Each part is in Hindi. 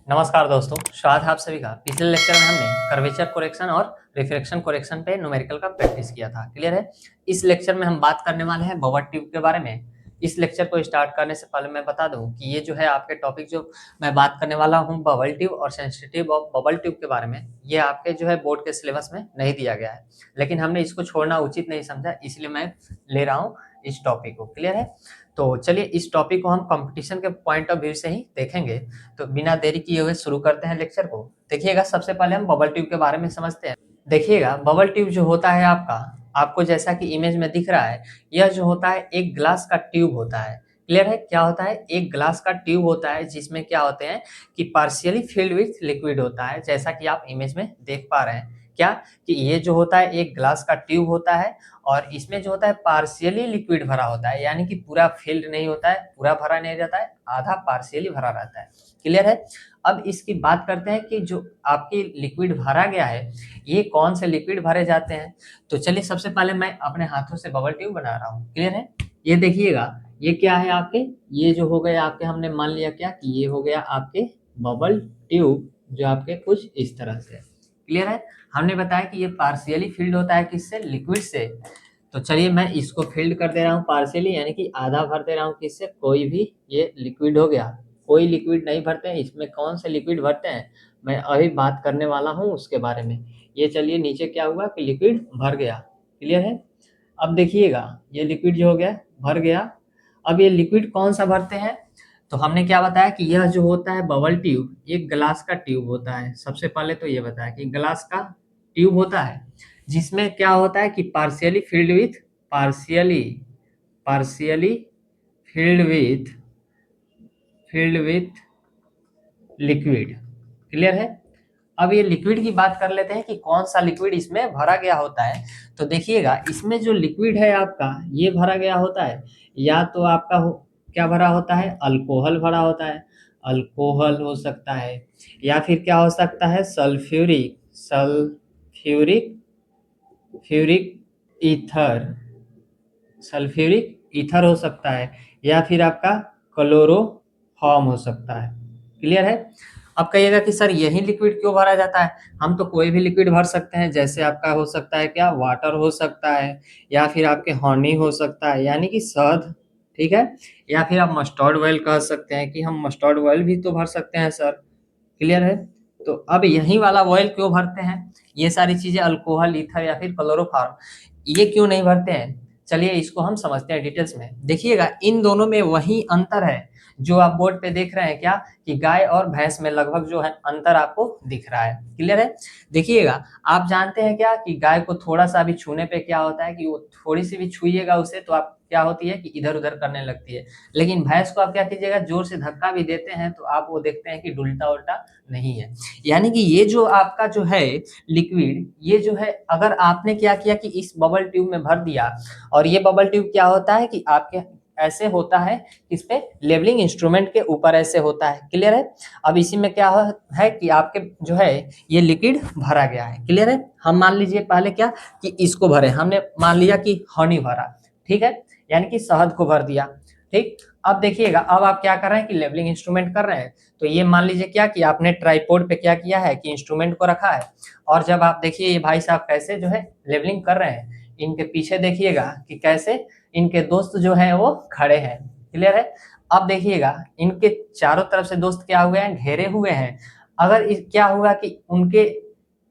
नमस्कार दोस्तों, स्वागत है आप सभी का। पिछले लेक्चर में हमने कर्वेचर कोरेक्शन और रिफ्रैक्शन कोरेक्शन पे न्यूमेरिकल का प्रैक्टिस किया था। क्लियर है। इस लेक्चर में हम बात करने वाले हैं बबल ट्यूब के बारे में। इस लेक्चर को स्टार्ट करने से पहले मैं बता दूं कि ये जो है आपके टॉपिक जो मैं बात करने वाला हूं बबल ट्यूब और सेंसिटिव ऑफ बबल ट्यूब के बारे में, ये आपके जो है बोर्ड के सिलेबस में नहीं दिया गया है, लेकिन हमने इसको छोड़ना उचित नहीं समझा, इसलिए मैं ले रहा हूँ इस टॉपिक को। क्लियर है। तो चलिए इस टॉपिक को हम कंपटीशन के पॉइंट ऑफ व्यू से ही देखेंगे। तो बिना देरी किए हुए शुरू करते हैं लेक्चर को। देखिएगा, सबसे पहले हम बबल ट्यूब के बारे में समझते हैं। देखिएगा, बबल ट्यूब जो होता है आपको जैसा कि इमेज में दिख रहा है, यह जो होता है एक ग्लास का ट्यूब होता है। क्लियर है। क्या होता है? एक ग्लास का ट्यूब होता है जिसमें क्या होते हैं कि पार्शियली फिल्ड विथ लिक्विड होता है, जैसा कि आप इमेज में देख पा रहे हैं। क्या कि ये जो होता है एक ग्लास का ट्यूब होता है और इसमें जो होता है पार्शियली लिक्विड भरा होता है, यानी कि पूरा फिल्ड नहीं होता है, पूरा भरा नहीं रहता है, आधा पार्शियली भरा रहता है। क्लियर है। अब इसकी बात करते हैं कि जो आपकी लिक्विड भरा गया है, ये कौन से लिक्विड भरे जाते हैं। तो चलिए सबसे पहले मैं अपने हाथों से बबल ट्यूब बना रहा हूँ। क्लियर है। ये देखिएगा, ये क्या है आपके, ये जो हो गए आपके, हमने मान लिया क्या कि ये हो गया आपके बबल ट्यूब, जो आपके कुछ इस तरह से। क्लियर है। हमने बताया कि ये पार्शियली फिल्ड होता है किससे? लिक्विड से। तो चलिए मैं इसको फिल्ड कर दे रहा हूँ पार्शियली, यानी कि आधा भर दे रहा हूँ किससे? कोई भी, ये लिक्विड हो गया। कोई लिक्विड नहीं भरते हैं इसमें, कौन से लिक्विड भरते हैं मैं अभी बात करने वाला हूँ उसके बारे में। ये चलिए नीचे क्या हुआ कि लिक्विड भर गया। क्लियर है। अब देखिएगा, ये लिक्विड जो हो गया भर गया। अब ये लिक्विड कौन सा भरते हैं? तो हमने क्या बताया कि यह जो होता है बबल ट्यूब, एक ग्लास का ट्यूब होता है। सबसे पहले तो ये बताया कि ग्लास का ट्यूब होता है जिसमें क्या होता है कि partially filled with partially partially filled with liquid. Clear है। अब ये लिक्विड की बात कर लेते हैं कि कौन सा लिक्विड इसमें भरा गया होता है। तो देखिएगा, इसमें जो लिक्विड है आपका ये भरा गया होता है, या तो आपका क्या भरा होता है? अल्कोहल भरा होता है। अल्कोहल हो सकता है, या फिर क्या हो सकता है? सल्फ्यूरिक फ्यूरिक ईथर सल्फ्यूरिक ईथर हो सकता है, या फिर आपका क्लोरोफॉर्म हो सकता है। क्लियर है। अब कहिएगा कि सर यही लिक्विड क्यों भरा जाता है? हम तो कोई भी लिक्विड भर सकते हैं, जैसे आपका हो सकता है क्या, वाटर हो सकता है, या फिर आपके हनी हो सकता है, यानी कि शहद। ठीक है। या फिर आप मस्टर्ड ऑयल कह सकते हैं कि हम मस्टर्ड ऑयल भी तो भर सकते हैं सर। क्लियर है। तो अब यही वाला ऑयल क्यों भरते हैं? ये सारी चीजें, अल्कोहल, ईथर या फिर क्लोरोफॉर्म, ये क्यों नहीं भरते हैं? चलिए इसको हम समझते हैं डिटेल्स में। देखिएगा, इन दोनों में वही अंतर है जो आप बोर्ड पे देख रहे हैं, क्या कि गाय और भैंस में लगभग जो है अंतर आपको दिख रहा है। क्लियर है। देखिएगा, आप जानते हैं क्या कि गाय को थोड़ा सा भी छूने पे क्या होता है कि वो थोड़ी सी भी छुइएगा उसे तो आप क्या होती है कि इधर उधर करने लगती है। लेकिन भैंस को आप क्या कीजिएगा, जोर से धक्का भी देते हैं तो आप वो देखते हैं कि डुलता उल्टा नहीं है। यानी कि ये जो आपका जो है लिक्विड, ये जो है अगर आपने क्या किया कि इस बबल ट्यूब में भर दिया, और ये बबल ट्यूब क्या होता है कि आपके ऐसे होता है, इस पे लेवलिंग इंस्ट्रूमेंट के ऊपर ऐसे होता है। क्लियर है। अब इसी में क्या है कि आपके जो है ये लिक्विड भरा गया है। क्लियर है। हम मान लीजिए पहले क्या कि इसको भरे, हमने मान लिया कि हनी भरा। ठीक है। यानी कि शहद को भर दिया। ठीक। अब देखिएगा, अब आप क्या कर रहे हैं कि लेवलिंग इंस्ट्रूमेंट कर रहे हैं। तो ये मान लीजिए क्या कि आपने ट्राइपॉड पे क्या किया है कि इंस्ट्रूमेंट को रखा है, और जब आप देखिए ये भाई साहब कैसे जो है लेवलिंग कर रहे हैं, इनके पीछे देखिएगा कि कैसे इनके दोस्त जो हैं वो खड़े हैं। क्लियर है। अब देखिएगा, इनके चारों तरफ से दोस्त क्या हुए हैं, घेरे हुए हैं। अगर क्या हुआ कि उनके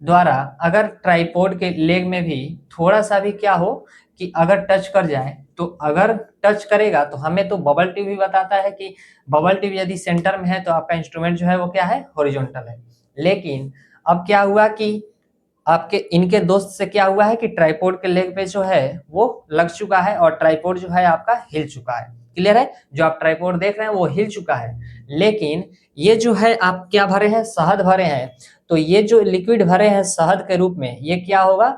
द्वारा अगर ट्राइपॉड के लेग में भी थोड़ा सा भी क्या हो कि अगर टच कर जाए, तो अगर टच करेगा तो हमें तो बबल ट्यूब भी बताता है कि बबल ट्यूब यदि सेंटर में है तो आपका इंस्ट्रूमेंट जो है वो क्या है, हॉरिजॉन्टल है। लेकिन अब क्या हुआ कि आपके इनके दोस्त से क्या हुआ है कि ट्राइपॉड के लेग पे जो है वो लग चुका है, और ट्राइपॉड जो है आपका हिल चुका है। क्लियर है। जो आप ट्राइपॉड देख रहे हैं वो हिल चुका है, लेकिन ये जो है आप क्या भरे हैं, शहद भरे हैं। तो ये जो लिक्विड भरे हैं शहद के रूप में, ये क्या होगा,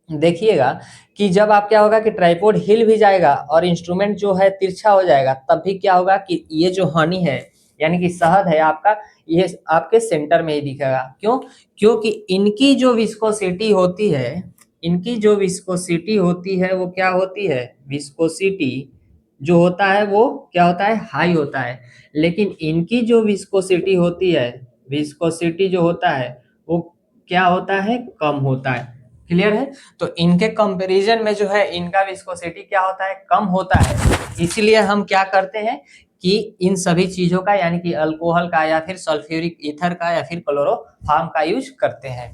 देखिएगा कि जब आप क्या होगा कि ट्राइपॉड हिल भी जाएगा और इंस्ट्रूमेंट जो है तिरछा हो जाएगा, तब भी क्या होगा कि ये जो हनी है यानी कि शहद है आपका, ये आपके सेंटर में ही दिखेगा। क्यों? क्योंकि इनकी जो विस्कोसिटी होती है वो क्या होती है, विस्कोसिटी जो होता है वो क्या होता है, हाई होता है। लेकिन इनकी जो विस्कोसिटी होती है, विस्कोसिटी जो होता है वो क्या होता है, कम होता है। क्लियर है? तो इनके कंपैरिजन में जो है इनका विस्कोसिटी क्या होता है, कम होता है। इसलिए हम क्या करते हैं कि इन सभी चीजों का यानी कि अल्कोहल का या फिर सल्फ्यूरिक ईथर का या फिर क्लोरोफॉर्म का यूज करते हैं।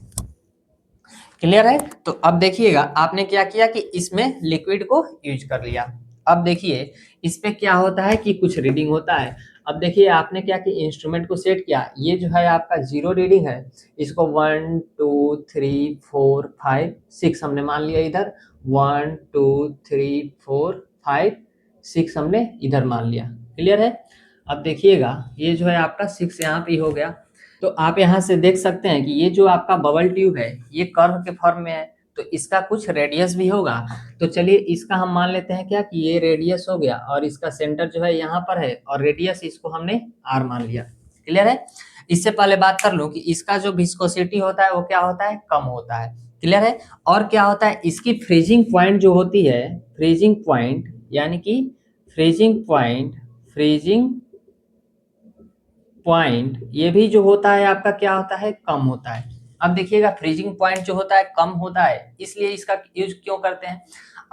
क्लियर है? तो अब देखिएगा आपने क्या किया कि इसमें लिक्विड को यूज कर लिया। अब देखिए इस पे क्या होता है कि कुछ रीडिंग होता है। अब देखिए आपने क्या कि इंस्ट्रूमेंट को सेट किया, ये जो है आपका 0 रीडिंग है, इसको 1 2 3 4 5 6 हमने मान लिया इधर, 1 2 3 4 5 6 हमने इधर मान लिया। क्लियर है? अब देखिएगा ये जो है आपका 6 यहाँ पे हो गया। तो आप यहाँ से देख सकते हैं कि ये जो आपका बबल ट्यूब है ये कर्व के फॉर्म में है, तो इसका कुछ रेडियस भी होगा। तो चलिए इसका हम मान लेते हैं क्या कि ये रेडियस हो गया और इसका सेंटर जो है यहाँ पर है और रेडियस इसको हमने r मान लिया। क्लियर है? इससे पहले बात कर लो कि इसका जो विस्कोसिटी होता है वो क्या होता है, कम होता है। क्लियर है? और क्या होता है, इसकी फ्रीजिंग पॉइंट जो होती है, फ्रीजिंग पॉइंट यानी कि फ्रीजिंग पॉइंट ये भी जो होता है आपका क्या होता है, कम होता है। अब देखिएगा फ्रीजिंग पॉइंट जो होता है कम होता है, इसलिए इसका यूज क्यों करते हैं।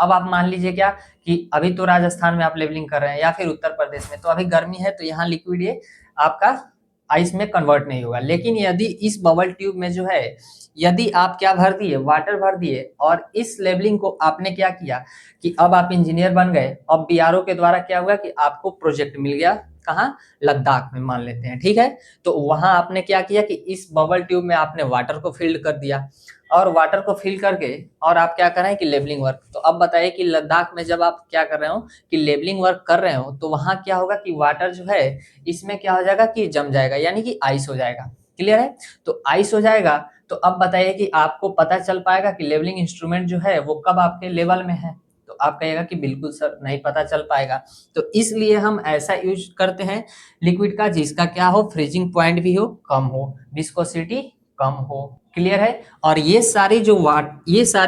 अब आप मान लीजिए क्या कि अभी तो राजस्थान में आप लेवलिंग कर रहे हैं या फिर उत्तर प्रदेश में, तो अभी गर्मी है तो यहाँ लिक्विड ये आपका आइस में कन्वर्ट नहीं होगा। लेकिन यदि इस बबल ट्यूब में जो है यदि आप क्या भर दिए, वाटर भर दिए, और इस लेवलिंग को आपने क्या किया कि अब आप इंजीनियर बन गए, अब बीआरओ के द्वारा क्या हुआ कि आपको प्रोजेक्ट मिल गया, कहाँ, लद्दाख में मान लेते हैं। ठीक है? तो वहां आपने क्या किया कि इस बबल ट्यूब में आपने वाटर को फिल कर दिया, और वाटर को फिल करके और आप क्या कर रहे हैं कि लेवलिंग वर्क। तो अब बताइए कि लद्दाख में जब आप क्या कर रहे हो कि लेवलिंग वर्क कर रहे हो, तो वहां क्या होगा कि वाटर जो है इसमें क्या हो जाएगा कि जम जाएगा, यानी कि आइस हो जाएगा। क्लियर है? तो आइस हो जाएगा। तो अब बताइए कि आपको पता चल पाएगा कि लेवलिंग इंस्ट्रूमेंट जो है वो कब आपके लेवल में है। तो आप कहिएगा कि बिल्कुल सर नहीं पता चल पाएगा। तो इसलिए हम ऐसा यूज करते हैं लिक्विड का जिसका क्या हो, फ्रीजिंग पॉइंट भी हो, कम हो, विस्कोसिटी कम हो। क्लियर है? और ये सारे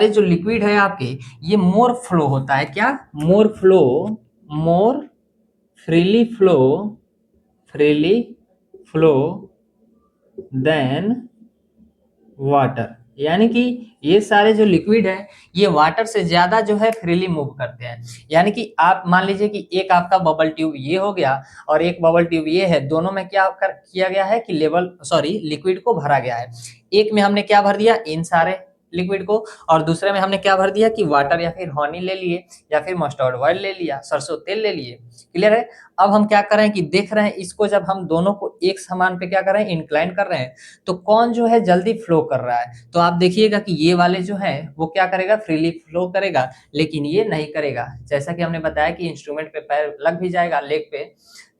जो लिक्विड है आपके, ये मोर फ्लो होता है, क्या, more freely flow than water. यानी कि ये सारे जो लिक्विड है ये वाटर से ज्यादा जो है फ्रीली मूव करते हैं। यानी कि आप मान लीजिए कि एक आपका बबल ट्यूब ये हो गया और एक बबल ट्यूब ये है, दोनों में क्या किया गया है कि लिक्विड को भरा गया है। एक में हमने क्या भर दिया, इन सारे लिक्विड को, और दूसरे में हमने क्या भर दिया कि वाटर या फिर हनी ले लिए या फिर मस्टर्ड ऑयल ले लिया, सरसों तेल ले लिए। क्लियर है? अब हम क्या कर रहे हैं कि देख रहे हैं इसको, जब हम दोनों को एक समान पे क्या कर रहे हैं, इंक्लाइन कर रहे हैं, तो कौन जो है जल्दी फ्लो कर रहा है। तो आप देखिएगा कि ये वाले जो है वो क्या करेगा, फ्रीली फ्लो करेगा, लेकिन ये नहीं करेगा। जैसा कि हमने बताया कि इंस्ट्रूमेंट पे पैर लग भी जाएगा लेग पे,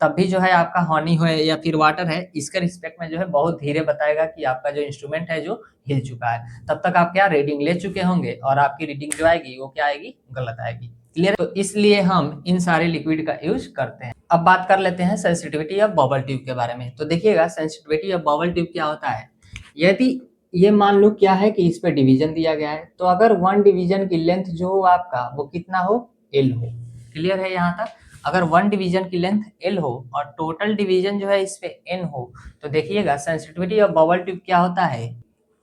तब भी जो है आपका हनी हो या फिर वाटर है, इसके रिस्पेक्ट में जो है बहुत धीरे बताएगा कि आपका जो इंस्ट्रूमेंट है जो हिल चुका है। तब तक आप क्या रीडिंग ले चुके होंगे और आपकी रीडिंग जो आएगी वो क्या आएगी, गलत आएगी। क्लियर? तो इसलिए हम इन सारे लिक्विड का यूज करते हैं। अब बात कर लेते हैं सेंसिटिविटी ऑफ बबल ट्यूब के बारे में। तो देखिएगा सेंसिटिविटी ऑफ बबल ट्यूब क्या होता है। यदि ये मान लो क्या है कि इस पे डिवीजन दिया गया है, तो अगर वन डिवीजन की लेंथ जो हो आपका वो कितना हो, एल हो। क्लियर है यहाँ तक? अगर वन डिवीजन की लेंथ एल हो और टोटल डिवीजन जो है इस पे एन हो, तो देखिएगा सेंसिटिविटी ऑफ बबल ट्यूब क्या होता है,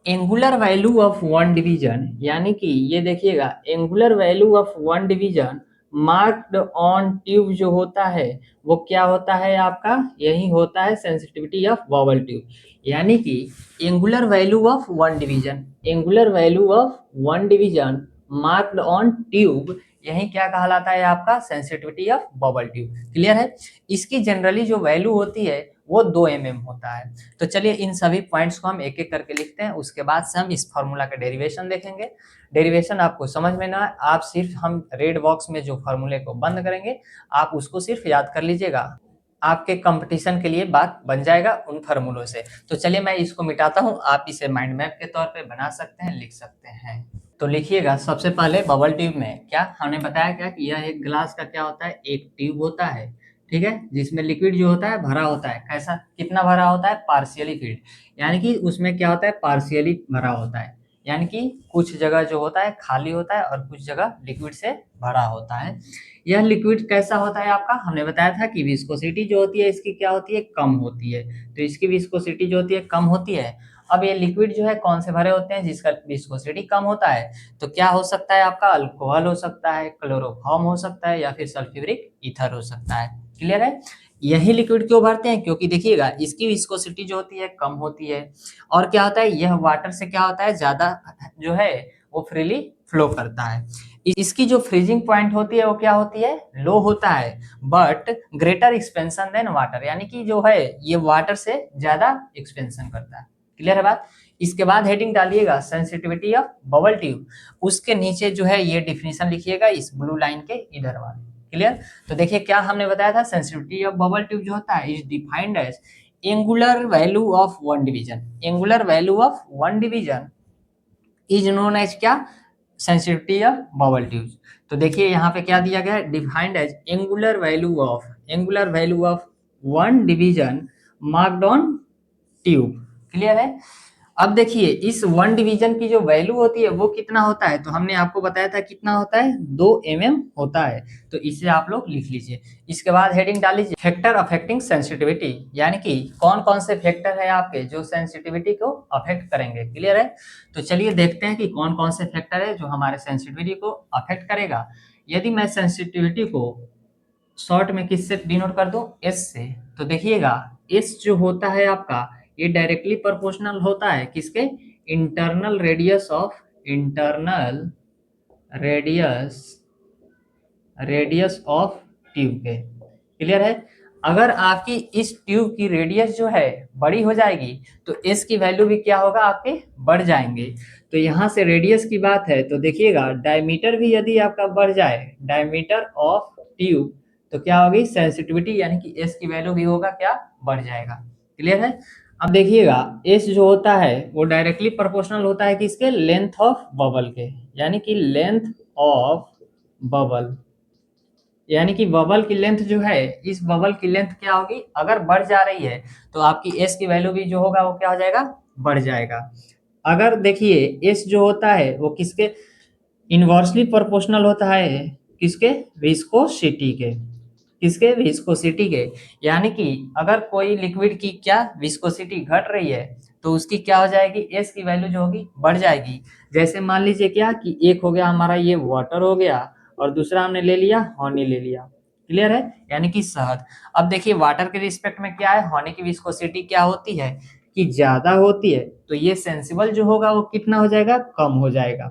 angular value of one division. यानी कि ये देखिएगा angular value of one division marked on tube जो होता है वो क्या होता है आपका, यही होता है सेंसिटिविटी ऑफ बबल ट्यूब। यानी कि angular value of one division marked on tube, यही क्या कहलाता है आपका, sensitivity of bubble tube. Clear है? इसकी जनरली जो वैल्यू होती है वो 2 mm होता है। तो चलिए इन सभी पॉइंट्स को हम एक एक करके लिखते हैं, उसके बाद से हम इस फॉर्मूला का डेरिवेशन देखेंगे। डेरिवेशन आपको समझ में ना आए, आप सिर्फ हम रेड बॉक्स में जो फॉर्मूले को बंद करेंगे आप उसको सिर्फ याद कर लीजिएगा, आपके कंपटीशन के लिए बात बन जाएगा उन फार्मूलों से। तो चलिए मैं इसको मिटाता हूं, आप इसे माइंड मैप के तौर पे बना सकते हैं, लिख सकते हैं। तो लिखिएगा सबसे पहले बबल ट्यूब में क्या हमने बताया क्या कि यह एक ग्लास का क्या होता है, एक ट्यूब होता है। ठीक है? जिसमें लिक्विड जो होता है भरा होता है। कैसा, कितना भरा होता है, पार्शियली फिल्ड, यानी कि उसमें क्या होता है, पार्शियली भरा होता है। यानी कि कुछ जगह जो होता है खाली होता है और कुछ जगह लिक्विड से भरा होता है। यह लिक्विड कैसा होता है आपका, हमने बताया था कि विस्कोसिटी जो होती है इसकी क्या होती है, कम होती है। तो इसकी विस्कोसिटी जो होती है कम होती है। अब ये लिक्विड जो है कौन से भरे होते हैं, जिसका विस्कोसिटी कम होता है। तो क्या हो सकता है आपका, अल्कोहल हो सकता है, क्लोरोफॉर्म हो सकता है, या फिर सल्फ्यूरिक ईथर हो सकता है। क्लियर है। यही लिक्विड क्यों भरते हैं, क्योंकि देखिएगा इसकी विस्कोसिटी जो होती है कम होती है, और क्या होता है, यह वाटर से क्या होता है, ज्यादा जो है वो फ्रीली फ्लो करता है। इसकी जो फ्रीजिंग पॉइंट होती है वो क्या होती है, लो होता है, but greater expansion than water, यानी कि जो है ये वाटर से ज्यादा एक्सपेंशन करता है। क्लियर है बात। इसके बाद हेडिंग डालिएगा सेंसिटिविटी ऑफ बबल ट्यूब, उसके नीचे जो है ये डिफिनीशन लिखिएगा इस ब्लू लाइन के इधर वाले। क्लियर। तो देखिए क्या हमने बताया था, सेंसिटिविटी ऑफ बबल ट्यूब जो होता है is defined as angular value of one division. Angular value of one division is known as क्या, सेंसिटिविटी ऑफ बबल ट्यूब। तो देखिए यहाँ पे क्या दिया गया है, defined as angular value of one division marked on tube. Clear है। अब देखिए इस वन डिवीजन की जो वैल्यू होती है वो कितना होता है, तो हमने आपको बताया था कितना होता है, 2 mm होता है। तो इसे आप लोग लिख लीजिए। इसके बाद हेडिंग डाल लीजिए फैक्टर अफेक्टिंग सेंसिटिविटी, यानी कि कौन कौन से फैक्टर है आपके जो सेंसिटिविटी को अफेक्ट करेंगे। क्लियर है। तो चलिए देखते हैं कि कौन कौन से फैक्टर है जो हमारे सेंसिटिविटी को अफेक्ट करेगा। यदि मैं सेंसिटिविटी को शॉर्ट में किससे डिनोट कर दूं, एस से, तो देखिएगा एस जो होता है आपका ये डायरेक्टली प्रोपोर्शनल होता है किसके, इंटरनल रेडियस ऑफ ट्यूब के। क्लियर है। अगर आपकी इस ट्यूब की रेडियस जो है बड़ी हो जाएगी तो एस की वैल्यू भी क्या होगा, आपके बढ़ जाएंगे। तो यहाँ से रेडियस की बात है तो देखिएगा डायमीटर भी यदि आपका बढ़ जाए, डायमीटर ऑफ ट्यूब, तो क्या होगी सेंसिटिविटी, यानी कि एस की वैल्यू भी होगा क्या, बढ़ जाएगा। क्लियर है। अब देखिएगा एस जो होता है वो डायरेक्टली प्रोपोर्शनल होता है किसके, लेंथ ऑफ बबल के, यानी कि लेंथ ऑफ बबल, यानी कि बबल की लेंथ जो है, इस बबल की लेंथ क्या होगी, अगर बढ़ जा रही है तो आपकी एस की वैल्यू भी जो होगा वो क्या हो जाएगा, बढ़ जाएगा। अगर देखिए एस जो होता है वो किसके इनवर्सली प्रोपोर्शनल होता है, किसके, विस्कोसिटी के, किसके, विस्कोसिटी के। यानी कि अगर कोई लिक्विड की क्या विस्कोसिटी घट रही है तो उसकी क्या हो जाएगी, एस की वैल्यू जो होगी बढ़ जाएगी। जैसे मान लीजिए क्या कि एक हो गया हमारा ये वाटर हो गया और दूसरा हमने ले लिया हनी ले लिया। क्लियर है, यानी कि शहद। अब देखिए वाटर के रिस्पेक्ट में क्या है, हनी की विस्कोसिटी क्या होती है कि ज्यादा होती है, तो ये सेंसिबल जो होगा वो कितना हो जाएगा, कम हो जाएगा।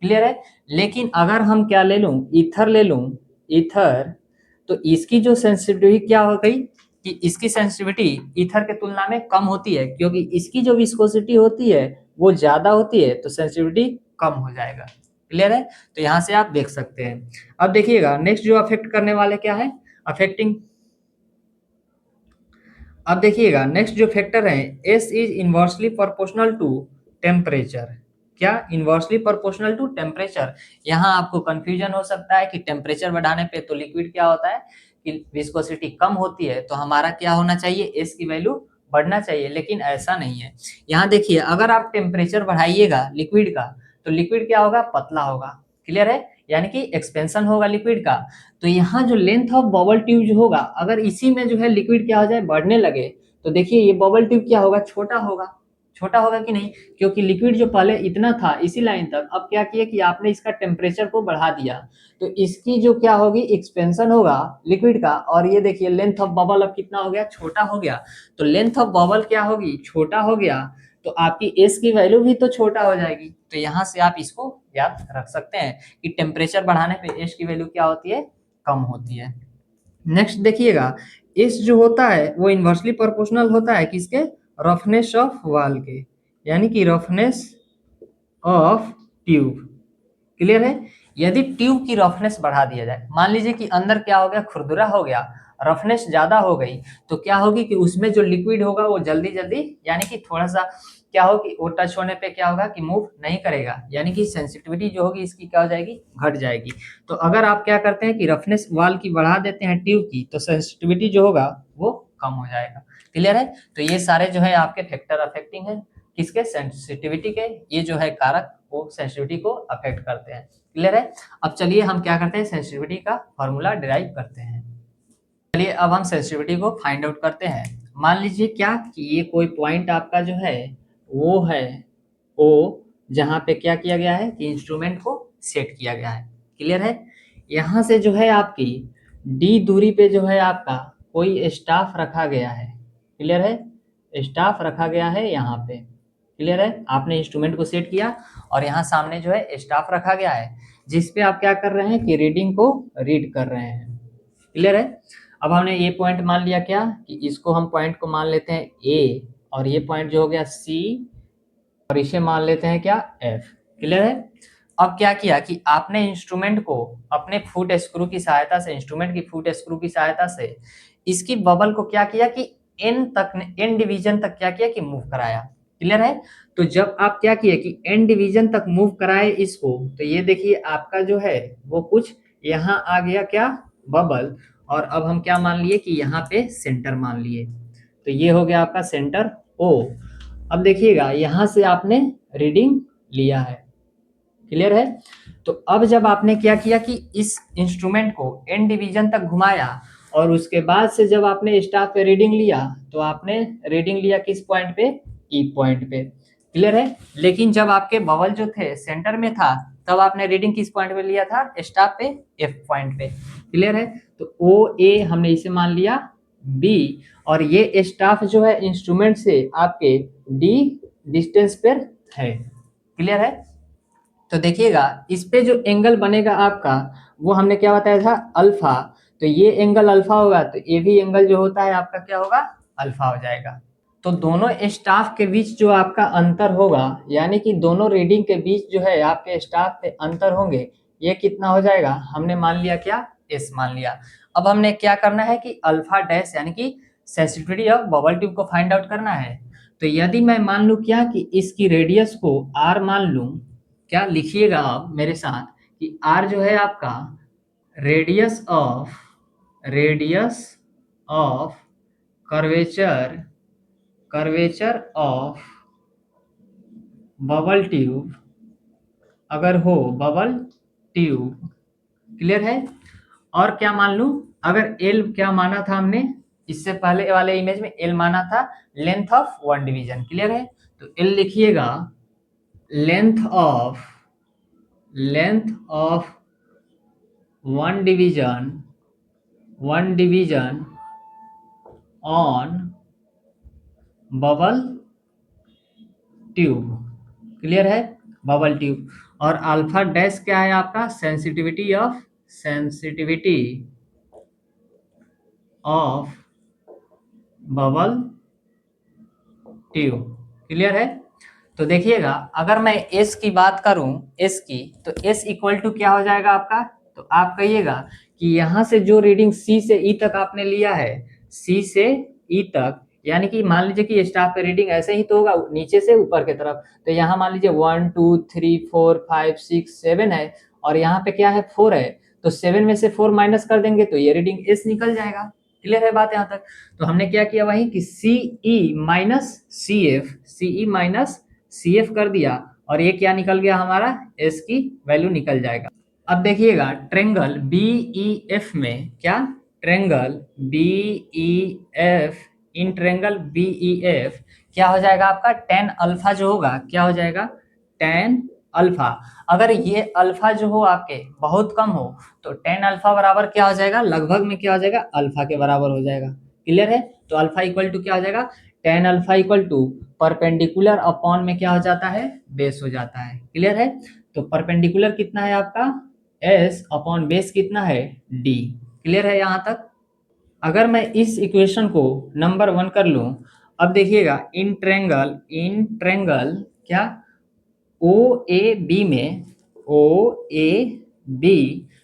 क्लियर है। लेकिन अगर हम क्या ले लूं, ईथर ले लूं, ईथर, तो इसकी जो सेंसिटिविटी क्या हो गई कि इसकी सेंसिटिविटी ईथर के तुलना में कम होती है, क्योंकि इसकी जो विस्कोसिटी होती है वो ज्यादा होती है तो सेंसिटिविटी कम हो जाएगा। क्लियर है। तो यहां से आप देख सकते हैं। अब देखिएगा नेक्स्ट जो अफेक्ट करने वाले क्या है, अफेक्टिंग। अब देखिएगा नेक्स्ट जो फैक्टर है, S is inversely proportional to temperature. क्या, इनवर्सली प्रोपोर्शनल टू टेम्परेचर। यहाँ आपको कंफ्यूजन हो सकता है कि टेम्परेचर बढ़ाने पे तो लिक्विड क्या होता है कि विस्कोसिटी कम होती है, तो हमारा क्या होना चाहिए, एस की वैल्यू बढ़ना चाहिए, लेकिन ऐसा नहीं है। यहाँ देखिए अगर आप टेम्परेचर बढ़ाइएगा लिक्विड का तो लिक्विड क्या होगा, पतला होगा। क्लियर है, यानी कि एक्सपेंशन होगा लिक्विड का। तो यहाँ जो लेंथ ऑफ बबल ट्यूब जो होगा, अगर इसी में जो है लिक्विड क्या हो जाए, बढ़ने लगे, तो देखिए ये बबल ट्यूब क्या होगा, छोटा होगा। छोटा होगा कि नहीं, क्योंकि लिक्विड जो पहले इतना था इसी लाइन तक, अब क्या किया कि आपने इसका टेम्परेचर को बढ़ा दिया, तो इसकी जो क्या होगी, एक्सपेंशन होगा लिक्विड का। और ये देखिए लेंथ ऑफ बबल अब कितना हो गया, छोटा हो गया। तो लेंथ ऑफ बबल क्या होगी, छोटा हो गया, तो आपकी एस की वैल्यू भी तो छोटा हो जाएगी। तो यहाँ से आप इसको याद रख सकते हैं कि टेम्परेचर बढ़ाने पे एस की वैल्यू क्या होती है, कम होती है। नेक्स्ट देखिएगा एस जो होता है वो इन्वर्सली प्रोपोर्शनल होता है किसके, रफनेस ऑफ वाल के, यानी कि रफनेस ऑफ ट्यूब। क्लियर है। यदि ट्यूब की रफनेस बढ़ा दिया जाए, मान लीजिए कि अंदर क्या हो गया, खुरदुरा हो गया, रफनेस ज्यादा हो गई, तो क्या होगी कि उसमें जो लिक्विड होगा वो जल्दी जल्दी, यानी कि थोड़ा सा क्या हो कि वो टच होने पे क्या होगा कि मूव नहीं करेगा, यानी कि सेंसिटिविटी जो होगी इसकी क्या हो जाएगी, घट जाएगी। तो अगर आप क्या करते हैं कि रफनेस वाल की बढ़ा देते हैं ट्यूब की, तो सेंसिटिविटी जो होगा वो कम हो जाएगा। क्लियर है। तो ये सारे जो है आपके फैक्टर अफेक्टिंग है। किसके, सेंसिटिविटी के। ये जो है कारक वो सेंसिटिविटी को अफेक्ट करते हैं। क्लियर है। अब चलिए हम क्या करते हैं, सेंसिटिविटी का फॉर्मूला डिराइव करते हैं। चलिए अब हम सेंसिटिविटी को फाइंड आउट करते हैं। मान लीजिए क्या कि ये कोई पॉइंट आपका जो है वो है ओ, जहां पे क्या किया गया है कि इंस्ट्रूमेंट को सेट किया गया है। क्लियर है। यहां से जो है आपकी डी दूरी पे जो है आपका कोई स्टाफ रखा गया है। क्लियर है। स्टाफ रखा गया है यहाँ पे। क्लियर है। आपने इंस्ट्रूमेंट को सेट किया और यहाँ सामने जो है स्टाफ रखा गया है, जिसपे आप क्या कर रहे हैं कि रीडिंग को रीड कर रहे हैं। क्लियर है। अब हमने ये पॉइंट मान लिया क्या कि इसको हम पॉइंट को मान लेते हैं ए, और ये पॉइंट जो हो गया सी, और इसे मान लेते हैं क्या एफ। क्लियर है। अब क्या किया कि आपने इंस्ट्रूमेंट को अपने फुट स्क्रू की सहायता से, इंस्ट्रूमेंट की फुट स्क्रू की सहायता से इसकी बबल को क्या किया कि एन डिवीजन तक क्या किया कि मूव कराया। क्लियर है। तो जब आप क्या किए कि एन डिवीजन तक मूव कराए इसको, तो ये देखिए आपका जो है वो कुछ यहाँ आ गया क्या बबल, और अब हम क्या मान लिए कि यहाँ पे सेंटर मान लिए, तो ये हो गया आपका सेंटर ओ। अब देखिएगा यहां से आपने रीडिंग लिया है। क्लियर है। तो अब जब आपने क्या किया कि इस इंस्ट्रूमेंट को एन डिवीजन तक घुमाया, और उसके बाद से जब आपने स्टाफ पे रीडिंग लिया, तो आपने रीडिंग लिया किस पॉइंट पे, ई पॉइंट पे। क्लियर है। लेकिन जब आपके बबल जो थे सेंटर में था, तब आपने रीडिंग किस पॉइंट पे लिया था, स्टाफ पे एफ पॉइंट पे। क्लियर है। तो ओ ए हमने इसे मान लिया बी, और ये स्टाफ जो है इंस्ट्रूमेंट से आपके डी डिस्टेंस पर है। क्लियर है। तो देखिएगा इस पे जो एंगल बनेगा आपका, वो हमने क्या बताया था, अल्फा। तो ये एंगल अल्फा होगा, तो ये भी एंगल जो होता है आपका क्या होगा, अल्फा हो जाएगा। तो दोनों स्टाफ के बीच जो आपका अंतर होगा, यानी कि दोनों रीडिंग के बीच जो है आपके स्टाफ पे अंतर होंगे, ये कितना हो जाएगा, हमने मान लिया क्या, एस मान लिया। अब हमने क्या करना है कि अल्फा डैश यानी कि सेंसिटिविटी ऑफ बबल ट्यूब को फाइंड आउट करना है। तो यदि मैं मान लूं क्या कि इसकी रेडियस को आर मान लूं, क्या लिखिएगा आप मेरे साथ कि आर जो है आपका radius of curvature of bubble tube, अगर हो बबल ट्यूब। क्लियर है। और क्या मान लूं, अगर एल क्या माना था हमने, इससे पहले वाले इमेज में एल माना था length of one division. Clear है। तो एल लिखिएगा length of one division on bubble tube. Clear है। Bubble tube. और अल्फा डैश क्या है आपका, sensitivity of bubble tube. Clear है। तो देखिएगा अगर मैं एस की बात करूं, एस की, तो एस इक्वल टू क्या हो जाएगा आपका, तो आप कहिएगा कि यहां से जो रीडिंग सी से ई तक आपने लिया है, सी से ई तक, यानी कि मान लीजिए कि स्टाफ पे रीडिंग ऐसे ही तो होगा नीचे से ऊपर की तरफ, तो यहाँ मान लीजिए 1 2 3 4 5 6 7 है, और यहाँ पे क्या है 4 है, तो 7 में से 4 माइनस कर देंगे तो ये रीडिंग एस निकल जाएगा। क्लियर है बात यहाँ तक। तो हमने क्या किया वही कि सीई माइनस सी एफ कर दिया, और ये क्या निकल गया हमारा, एस की वैल्यू निकल जाएगा। अब देखिएगा ट्रेंगल बी ई एफ में क्या, triangle B E F, in triangle B E F क्या हो जाएगा आपका, टेन अल्फा जो होगा क्या हो जाएगा, टेन अल्फा। अगर ये अल्फा जो हो आपके बहुत कम हो, तो टेन अल्फा बराबर क्या हो जाएगा, लगभग में क्या हो जाएगा, अल्फा के बराबर हो जाएगा। क्लियर है। तो अल्फा इक्वल टू क्या हो जाएगा, tan alpha equal to perpendicular upon में क्या हो जाता है, बेस हो जाता है। क्लियर है। तो परपेंडिकुलर कितना है आपका, एस अपॉन बेस कितना है, डी। क्लियर है यहाँ तक। अगर मैं इस इक्वेशन को नंबर 1 कर लूं, अब देखिएगा इन ट्रेंगल क्या, ओ ए बी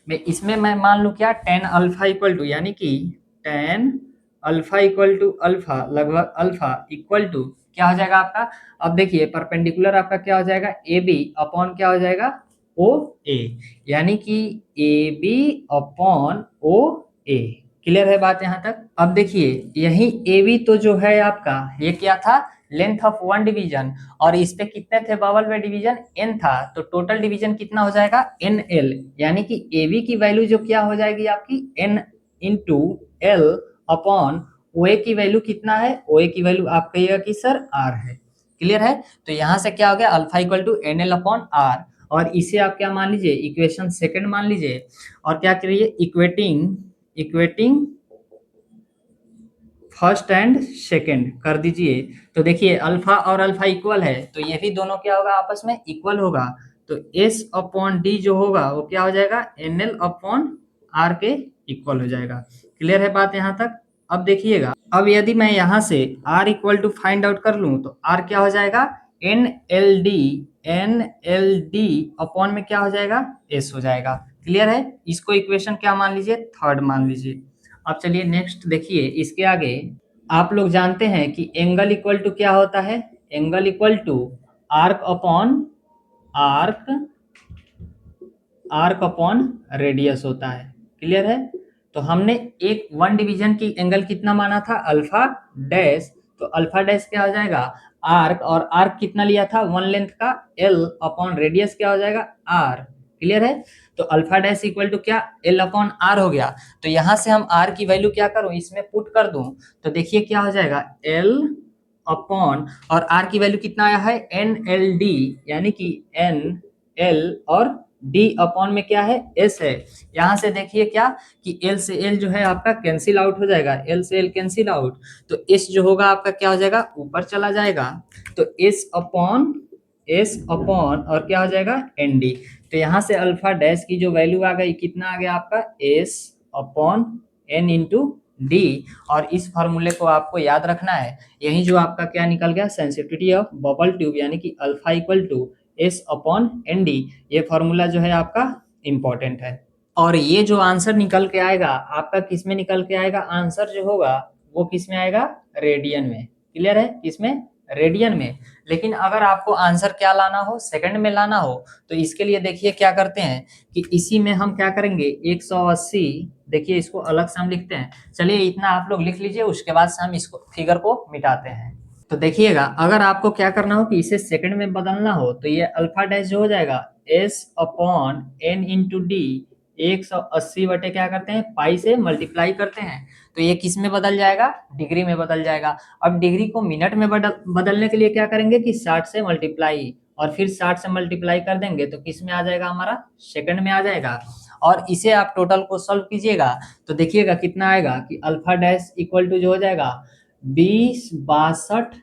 में इसमें मैं मान लूं क्या, टेन अल्फा इक्वल टू, यानी कि tan alpha equal to alpha, लगभग अल्फा इक्वल टू क्या हो जाएगा आपका, अब देखिए परपेंडिकुलर आपका क्या हो जाएगा, ए बी अपॉन क्या हो जाएगा, ओ ए, यानी कि A B upon O A. Clear है बात यहाँ तक? अब देखिए यही AB तो जो है आपका ये क्या था, लेंथ ऑफ वन डिवीजन, और इस पे कितने थे बबल में डिवीजन, n था, तो टोटल डिवीजन कितना हो जाएगा NL, यानी कि AB की वैल्यू जो क्या हो जाएगी आपकी n into L upon OA की वैल्यू कितना है, OA की वैल्यू आप कहिएगा कि सर R है। क्लियर है? तो यहाँ से क्या हो गया, alpha equal to NL upon R, और इसे आप क्या मान लीजिए, इक्वेशन सेकंड मान लीजिए, और क्या करिए, इक्वेटिंग फर्स्ट एंड सेकंड कर दीजिए। तो देखिए अल्फा और अल्फा इक्वल है, तो ये भी दोनों क्या होगा, आपस में इक्वल होगा, तो S अपॉन डी जो होगा वो क्या हो जाएगा, NL अपॉन R के इक्वल हो जाएगा। क्लियर है बात यहाँ तक? अब देखिएगा, अब यदि मैं यहाँ से R equal to find out कर लूँ तो R क्या हो जाएगा, NLD अपॉन में क्या हो जाएगा, S हो जाएगा। क्लियर है? इसको इक्वेशन क्या मान लीजिए, थर्ड मान लीजिए। अब चलिए नेक्स्ट देखिए, इसके आगे आप लोग जानते हैं कि एंगल इक्वल टू क्या होता है, angle equal to arc upon arc arc upon radius होता है। क्लियर है? तो हमने एक वन डिवीजन की एंगल कितना माना था, अल्फा डैश, तो अल्फा डैश क्या हो जाएगा आर्क, और आर्क कितना लिया था, वन लेंथ का, L अपॉन रेडियस क्या हो जाएगा R। क्लियर है? तो अल्फा डैश इक्वल टू क्या, L अपॉन R हो गया। तो यहां से हम R की वैल्यू क्या करूं, इसमें पुट कर दूं, तो देखिए क्या हो जाएगा, L अपॉन, और R की वैल्यू कितना आया है, NLD, यानी कि NL और D अपॉन में क्या है, S है। यहां से देखिए क्या कि L से L जो है आपका कैंसिल आउट हो जाएगा, L से L कैंसिल आउट, तो S जो होगा आपका क्या हो जाएगा, ऊपर चला जाएगा, तो S अपॉन और क्या हो जाएगा ND। तो यहाँ से अल्फा डैश की जो वैल्यू आ गई, कितना आ गया आपका, S upon N into D, और इस फॉर्मूले को आपको याद रखना है। यही जो आपका क्या निकल गया, सेंसिटिविटी ऑफ बबल ट्यूब, यानी कि alpha equal to S upon ND, ये फॉर्मूला जो है आपका इंपॉर्टेंट है। और ये जो आंसर निकल के आएगा आपका, किस में निकल के आएगा, आंसर जो होगा वो किस में आएगा, रेडियन में। क्लियर है? किसमें, रेडियन में। लेकिन अगर आपको आंसर क्या लाना हो, सेकंड में लाना हो, तो इसके लिए देखिए क्या करते हैं कि इसी में हम क्या करेंगे, 180, देखिए इसको अलग से हम लिखते हैं, चलिए इतना आप लोग लिख लीजिए, उसके बाद से हम इसको फिगर को मिटाते हैं। तो देखिएगा अगर आपको क्या करना हो कि इसे सेकंड में बदलना हो, तो ये अल्फा डैश जो हो जाएगा S upon N into D, 180 बटे क्या करते हैं, पाई से मल्टीप्लाई करते हैं, तो ये किस में बदल जाएगा, डिग्री में बदल जाएगा। अब डिग्री को मिनट में बदलने के लिए क्या करेंगे कि 60 से मल्टीप्लाई, और फिर 60 से मल्टीप्लाई कर देंगे तो किस में आ जाएगा, हमारा सेकंड में आ जाएगा। और इसे आप टोटल को सॉल्व कीजिएगा तो देखिएगा कितना आएगा कि अल्फा डैश इक्वल टू जो हो जाएगा 20 62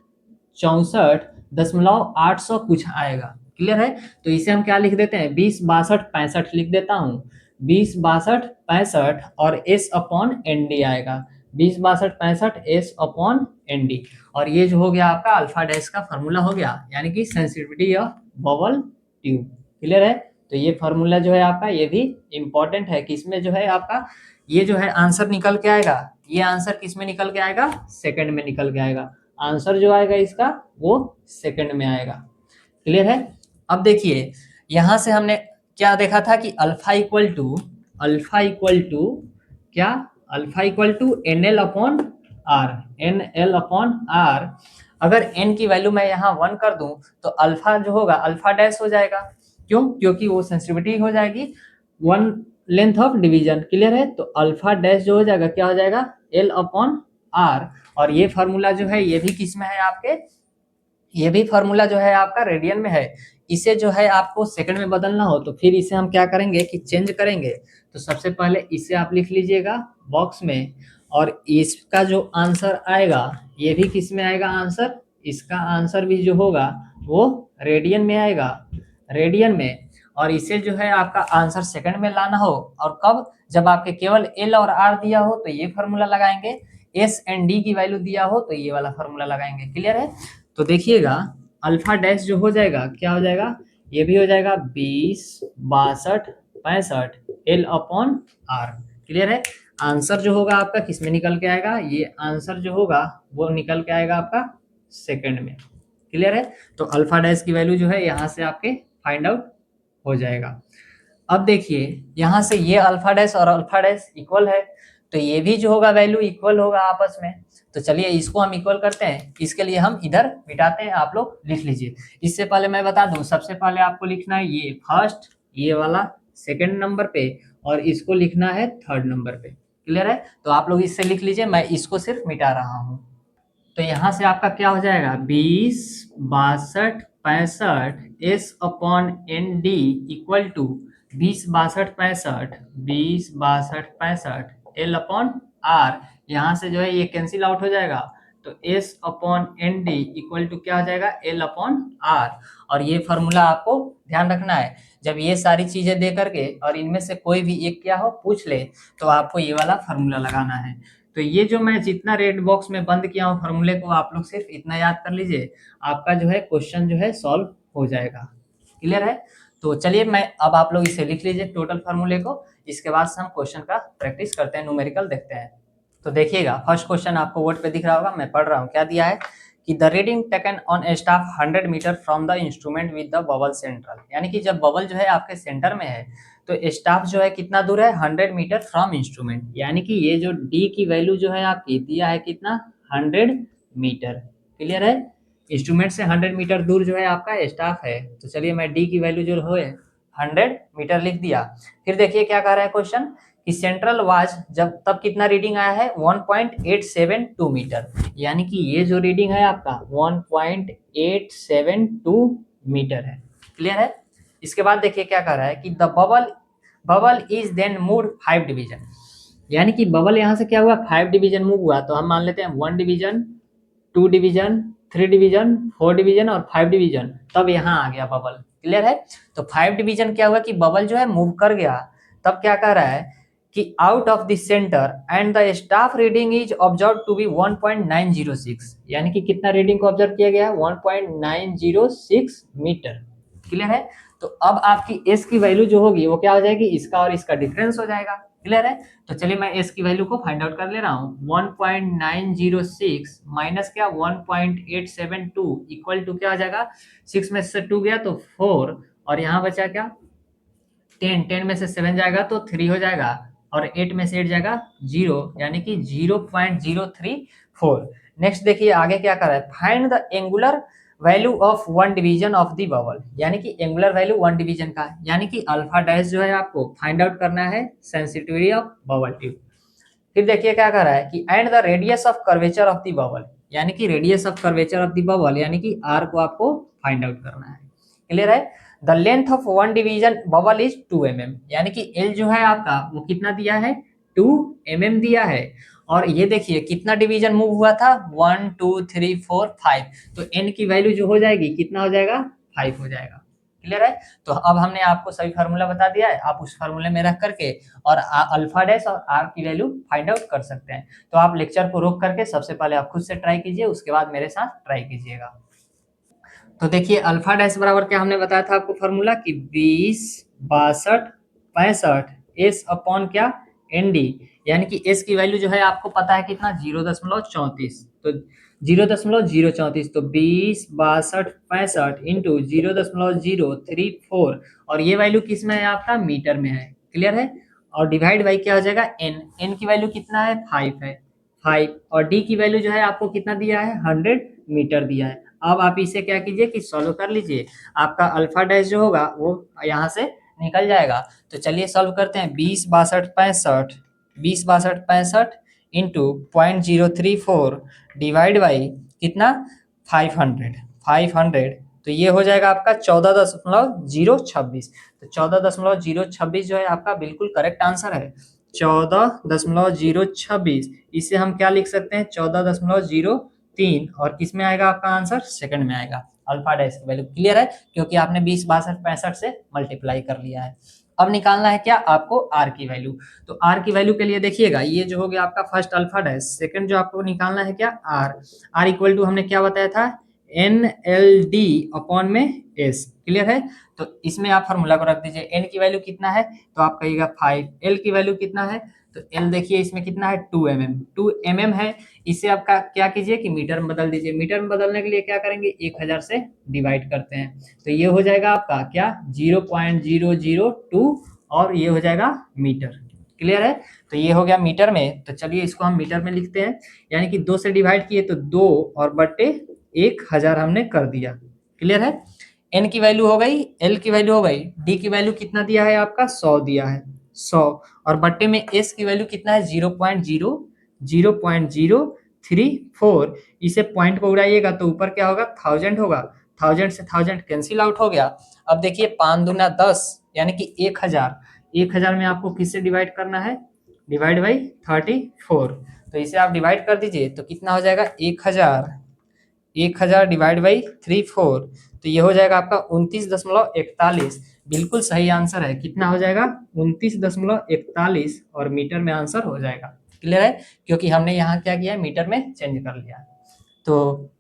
64.800 कुछ आएगा। क्लियर है? तो इसे हम क्या लिख देते हैं, 20 62 65 लिख देता हूँ, 20 62 65 और S अपॉन ND आएगा, 20 62 65 S अपॉन ND, और ये जो हो गया आपका अल्फा डैश का फार्मूला हो गया, यानी कि sensitivity of bubble tube. Clear है? तो ये फार्मूला जो है आपका, ये भी इंपॉर्टेंट है कि इसमें जो है आपका ये जो है आंसर निकल के आएगा, ये आंसर किस में निकल के आएगा, सेकंड में निकल के आएगा। आंसर जो आएगा इसका वो सेकंड में आएगा। क्लियर है? अब देखिए यहां से हमने क्या देखा था कि अल्फा इक्वल टू क्या, alpha equal to NL upon R, NL upon R। अगर n की वैल्यू मैं यहाँ 1 कर दूं तो अल्फा जो होगा अल्फा डैश हो जाएगा, क्यों, क्योंकि वो सेंसिटिविटी हो जाएगी one length of division. Clear है? तो अल्फा डैश जो हो जाएगा क्या हो जाएगा, L अपॉन R, और ये फार्मूला जो है ये भी किस में है आपके, ये भी फार्मूला जो है आपका रेडियन में है। इसे जो है आपको सेकंड में बदलना हो तो फिर इसे हम क्या करेंगे कि चेंज करेंगे। तो सबसे पहले इसे आप लिख लीजिएगा बॉक्स में, और इसका जो आंसर आएगा ये भी किस में आएगा आंसर, इसका आंसर भी जो होगा वो रेडियन में आएगा, रेडियन में। और इसे जो है आपका आंसर सेकंड में लाना हो, और कब, जब आपके केवल L और R दिया हो तो ये फार्मूला लगाएंगे, S एंड D की वैल्यू दिया हो तो ये वाला फार्मूला लगाएंगे। क्लियर है? तो देखिएगा अल्फा डैश जो हो जाएगा क्या हो जाएगा, ये भी हो जाएगा 20 62 65 L अपॉन R। क्लियर है? आंसर जो होगा आपका किस में निकल के आएगा, ये आंसर जो होगा वो निकल के आएगा आपका सेकंड में। क्लियर है? तो अल्फा डैश की वैल्यू जो है यहाँ से आपके फाइंड आउट हो जाएगा। अब देखिए यहाँ से ये अल्फा डैश और अल्फा डैश इक्वल है, तो ये भी जो होगा वैल्यू इक्वल होगा आपस में। तो चलिए इसको हम इक्वल करते हैं, इसके लिए हम इधर मिटाते हैं, आप लोग लिख लीजिए। इससे पहले मैं बता दूं, सबसे पहले आपको लिखना है ये फर्स्ट, ये वाला सेकंड नंबर पे, और इसको लिखना है थर्ड नंबर पे। क्लियर है? तो आप लोग इससे लिख लीजिए, मैं इसको सिर्फ मिटा रहा हूँ। तो यहाँ से आपका क्या हो जाएगा, 20 62 65 S upon N D equal to 20 62 65 20 62 65 L upon R. यहाँ से जो है ये कैंसिल आउट हो जाएगा, तो S upon N D equal to क्या हो जाएगा, एल अपॉन आर। और ये फॉर्मूला आपको ध्यान रखना है, जब ये सारी चीजें दे करके और इनमें से कोई भी एक क्या हो पूछ ले, तो आपको ये वाला फॉर्मूला लगाना है। तो ये जो मैं जितना रेड बॉक्स में बंद किया हूँ फॉर्मूले को, आप लोग सिर्फ इतना याद कर लीजिए, आपका जो है क्वेश्चन जो है सॉल्व हो जाएगा। क्लियर है? तो चलिए मैं अब आप लोग इसे लिख लीजिए टोटल फॉर्मूले को, इसके बाद से हम क्वेश्चन का प्रैक्टिस करते हैं, न्यूमेरिकल देखते हैं। तो देखिएगा फर्स्ट क्वेश्चन आपको बोर्ड पे दिख रहा होगा, मैं पढ़ रहा हूँ। क्या दिया है कि the reading taken on a staff 100 metre from the instrument with the bubble central, यानी कि जब बबल जो है आपके सेंटर में है, तो स्टाफ जो है कितना दूर है, 100 मीटर फ्रॉम इंस्ट्रूमेंट, यानी कि ये जो डी की वैल्यू जो है आपकी दिया है कितना, 100 मीटर। क्लियर है? इंस्ट्रूमेंट से 100 मीटर दूर जो है आपका स्टाफ है। तो चलिए मैं डी की वैल्यू जो है 100 मीटर लिख दिया। फिर देखिए क्या कह रहा है क्वेश्चन कि सेंट्रल वाज जब तब कितना रीडिंग आया है, 1.872 मीटर, यानी कि ये जो रीडिंग है आपका 1.872 मीटर है। क्लियर है? इसके बाद देखिए क्या कह रहा है कि the bubble is then move 5 division, यानी कि बबल यहाँ से क्या हुआ, 5 डिवीजन मूव हुआ। तो हम मान लेते हैं 1 डिवीजन, 2 डिवीजन, 3 डिवीजन, 4 डिवीजन और 5 डिवीजन, तब यहाँ आ गया बबल। क्लियर है? तो 5 डिवीजन क्या हुआ कि बबल जो है मूव कर गया। तब क्या कह रहा है कि out of the centre and the staff reading is observe to be 1.906, यानी कि कितना रीडिंग को ऑब्जर्व किया गया, 1.906 मीटर। क्लियर है? तो अब आपकी एस की वैल्यू जो होगी वो क्या हो जाएगी, इसका और इसका डिफरेंस हो जाएगा। क्लियर है? तो चलिए मैं एस की वैल्यू को फाइंड आउट कर ले रहा हूँ। 1.906 माइनस क्या 1.872 इक्वल टू क्या हो जाएगा, 6 में से 2 गया तो 4, और यहाँ बचा क्या 10 में से 7 जाएगा तो 3 हो जाएगा, और 8 में से 8 जाएगा 0, यानी कि 0.034। नेक्स्ट देखिए आगे क्या कर रहा है, find the angular value of 1 division of the bubble, यानी कि एंगुलर वैल्यू 1 डिवीजन का है, यानी कि अल्फा डैश जो है आपको फाइंड आउट करना है सेंसिटिविटी ऑफ बबल ट्यूब। फिर देखिए क्या कर रहा है कि and the radius of curvature of the bubble, यानी कि radius of curvature of the bubble, यानी कि आर को आपको फाइंड आउट करना है। क्लियर है? The length of 1 division bubble is 2 mm, यानी कि एल जो है आपका वो कितना दिया है, 2 mm दिया है। और ये देखिए कितना डिवीजन मूव हुआ था, 1 2 3 4 5, तो एन की वैल्यू जो हो जाएगी कितना हो जाएगा, 5 हो जाएगा। क्लियर है? तो अब हमने आपको सभी फार्मूला बता दिया है, आप उस फार्मूले में रख करके और अल्फा डैश और आर की वैल्यू फाइंड आउट कर सकते हैं। तो आप लेक्चर को रोक करके सबसे पहले आप खुद से ट्राई कीजिए, उसके बाद मेरे साथ ट्राई कीजिएगा। तो देखिए अल्फा डैश बराबर क्या हमने बताया था आपको फॉर्मूला कि 20 62 65 एस अपॉन क्या एन डी, यानी कि एस की वैल्यू जो है आपको पता है कितना 0.34, तो 0.034, तो 20 62 65 इंटू 0.034, और ये वैल्यू किस में है आपका, मीटर में है। क्लियर है? और डिवाइड बाई क्या हो जाएगा, एन, एन की वैल्यू कितना है 5 है, 5, और डी की वैल्यू जो है आपको कितना दिया है, 100 मीटर दिया है। अब आप इसे क्या कीजिए कि सॉल्व कर लीजिए, आपका अल्फा डैश जो होगा वो यहाँ से निकल जाएगा। तो चलिए सॉल्व करते हैं, 20 62 65 इंटू 0.034 डिवाइड बाई कितना 500, तो ये हो जाएगा आपका 14.026, तो 14.026 जो है आपका बिल्कुल करेक्ट आंसर है, 14.026। इसे हम क्या लिख सकते हैं, 14.03, और किसमें आएगा आपका आंसर, सेकंड में आएगा अल्फा डैश की वैल्यू। क्लियर है? क्योंकि आपने 20 62 65 से मल्टीप्लाई कर लिया है। अब निकालना है क्या आपको, आर की वैल्यू। तो आर की वैल्यू के लिए देखिएगा, ये जो हो गया आपका फर्स्ट अल्फा डैश, सेकंड जो आपको निकालना है क्या, आर। आर इक्वल टू हमने क्या बताया था, एन एल डी अपॉन में एस। क्लियर है? तो इसमें आप फॉर्मूला को रख दीजिए, एन की वैल्यू कितना है तो आप कहिएगा 5, एल की वैल्यू कितना है, तो एल देखिए इसमें कितना है 2 mm, 2 mm है। इसे आप क्या कीजिए कि मीटर में बदल दीजिए, मीटर में बदलने के लिए क्या करेंगे, 1000 से डिवाइड करते हैं, तो ये हो जाएगा आपका क्या 0.002, और ये हो जाएगा मीटर। क्लियर है? तो ये हो गया मीटर में। तो चलिए इसको हम मीटर में लिखते हैं, यानी कि 2 से डिवाइड किए तो 2 और बट्टे 1000 हमने कर दिया। क्लियर है? एन की वैल्यू हो गई, एल की वैल्यू हो गई, डी की वैल्यू कितना दिया है आपका 100 दिया है 100, और बट्टे में एस की वैल्यू कितना है 0.034। इसे पॉइंट को उड़ाइएगा तो ऊपर क्या होगा 1000 होगा, 1000 से 1000 कैंसिल आउट हो गया। अब देखिए 5 दूना 10 यानी कि 1000, 1000 में आपको किससे डिवाइड करना है, डिवाइड बाई 34। तो इसे आप डिवाइड कर दीजिए तो कितना हो जाएगा 1000 डिवाइड बाई 34, तो ये हो जाएगा आपका 29.41। बिल्कुल सही आंसर है। कितना हो जाएगा 29.41, और मीटर में आंसर हो जाएगा। क्लियर है? क्योंकि हमने यहाँ क्या किया है, मीटर में चेंज कर लिया। तो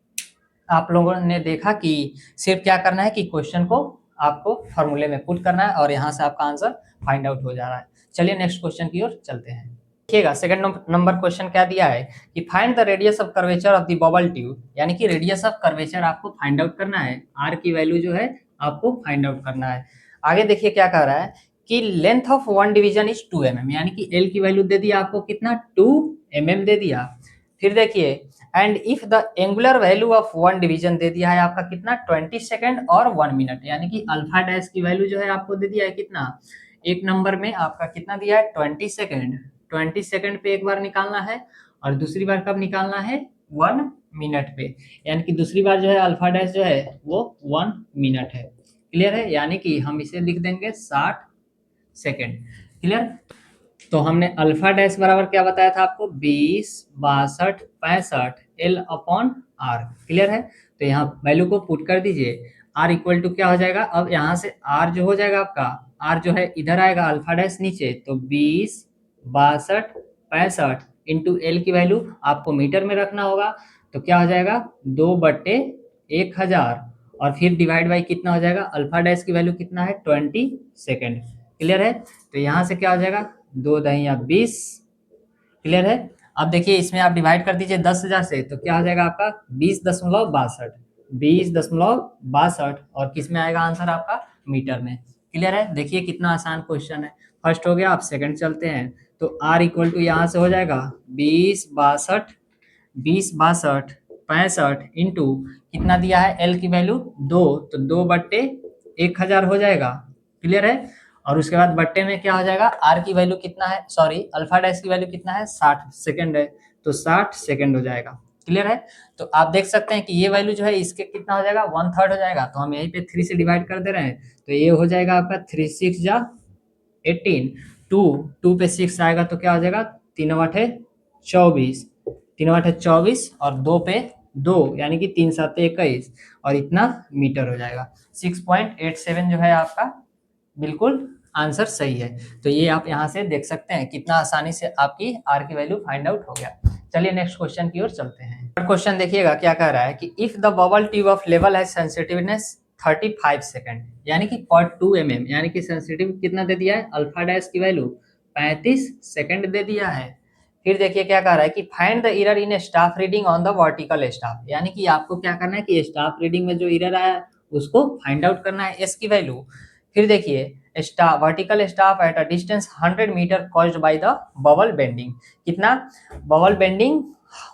आप लोगों ने देखा कि सिर्फ क्या करना है कि क्वेश्चन को आपको फॉर्मूले में पुट करना है और यहाँ से आपका आंसर फाइंड आउट हो जा रहा है। चलिए नेक्स्ट क्वेश्चन की ओर चलते हैं। देखिएगा सेकंड नंबर क्वेश्चन क्या दिया है कि find the radius of curvature of the bubble tube, यानी कि रेडियस ऑफ कर्वेचर आपको फाइंड आउट करना है, आर की वैल्यू जो है आपको फाइंड आउट करना है। आगे देखिए क्या कह रहा है कि length of one division is 2 mm, यानी कि एल की वैल्यू दे दिया आपको कितना 2 mm दे दिया। फिर देखिए and if the angular value of one division दे दिया है आपका कितना 20 सेकंड और 1 मिनट, यानी कि अल्फा डैश की वैल्यू जो है आपको दे दिया है कितना, एक नंबर में आपका कितना दिया है 20 सेकंड, 20 सेकंड पे एक बार निकालना है, और दूसरी बार कब निकालना है 1 मिनट पे, यानी कि दूसरी बार जो है अल्फा डैश जो है वो 1 मिनट है। क्लियर है? यानी कि हम इसे लिख देंगे 60 सेकंड। क्लियर? तो हमने अल्फा डैश बराबर क्या बताया था आपको 20 62 65 एल अपॉन आर। क्लियर है? तो यहाँ वैल्यू को पुट कर दीजिए, आर इक्वल टू क्या हो जाएगा, अब यहाँ से आर जो हो जाएगा आपका, आर जो है इधर आएगा अल्फा डैश नीचे, तो 20 62 65 इंटू एल की वैल्यू आपको मीटर में रखना होगा, तो क्या हो जाएगा 2/1000, और फिर डिवाइड बाई कितना हो जाएगा, अल्फा डैश की वैल्यू कितना है 20 सेकेंड। क्लियर है? तो यहाँ से क्या हो जाएगा 2 दहिया 20। क्लियर है? अब देखिए इसमें आप डिवाइड कर दीजिए 10,000 से, तो क्या हो जाएगा आपका 20.62, 20.62, और किस में आएगा आंसर आपका मीटर में। क्लियर है? देखिए कितना आसान क्वेश्चन है। फर्स्ट हो गया, आप सेकंड चलते हैं। तो आर इक्वल टू यहाँ से हो जाएगा 20 62 इंटू कितना दिया है एल की वैल्यू 2, तो 2/1000 हो जाएगा। क्लियर है? और उसके बाद बट्टे में क्या हो जाएगा, आर की वैल्यू कितना है, सॉरी अल्फा डैश की वैल्यू कितना है 60 सेकंड है, तो 60 सेकंड हो जाएगा। क्लियर है? तो आप देख सकते हैं कि ये वैल्यू जो है इसके कितना हो जाएगा 1/3 हो जाएगा, तो हम यहीं पे 3 से डिवाइड कर दे रहे हैं, तो ये हो जाएगा आपका 3 6 जा 18, 2 पे 6 आएगा तो क्या हो जाएगा 3 8 24, 3 8 24, और 2 पे 2 यानी कि 3 7 21, और इतना मीटर हो जाएगा। 6.87 जो है आपका बिल्कुल आंसर सही है। तो ये आप यहाँ से देख सकते हैं कितना आसानी से आपकी आर की वैल्यू फाइंड आउट हो गया। चलिए नेक्स्ट क्वेश्चन की ओर चलते हैं। क्वेश्चन देखिएगा क्या कह रहा है कि if the bubble tube of level है सेंसिटिवनेस 35 सेकंड, यानी कि पर 2 mm, यानी कि सेंसिटिव कितना दे दिया है, अल्फा डैश की वैल्यू 35 सेकंड दे दिया है। फिर देखिए क्या कह रहा है कि find the error in staff reading on the vertical staff, यानी कि आपको क्या करना है कि स्टाफ रीडिंग में जो एरर आया है उसको फाइंड आउट करना है, एस की वैल्यू। फिर देखिए staff vertical staff at a distance 100 metre caused by the bubble bending, कितना bubble bending